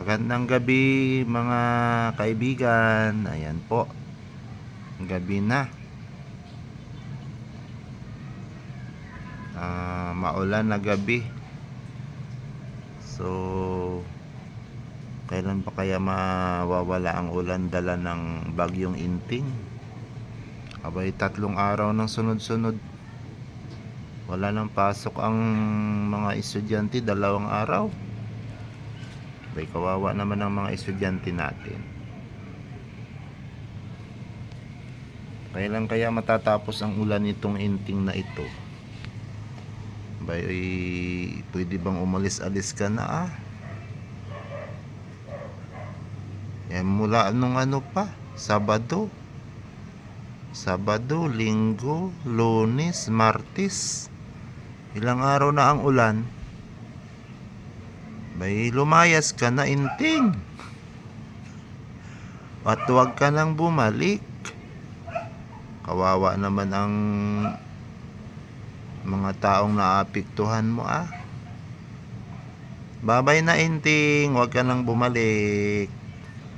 Magandang gabi mga kaibigan. Ayan po, gabi na. Maulan na gabi. So, kailan pa kaya mawawala ang ulan dala ng bagyong Inting? Abay, 3 araw ng sunod-sunod. Wala nang pasok ang mga estudyante, 2 araw. Abay, kawawa naman ang mga estudyante natin. Kailan kaya matatapos ang ulan nitong Inting na ito? Bay, pwede bang umalis-alis ka na mula nung Sabado, Linggo, Lunes, Martes. Ilang araw na ang ulan. Bay, lumayas ka na, Inting. At huwag ka nang bumalik. Kawawa naman ang mga taong naapektuhan mo Babay na, Inting, huwag ka nang bumalik.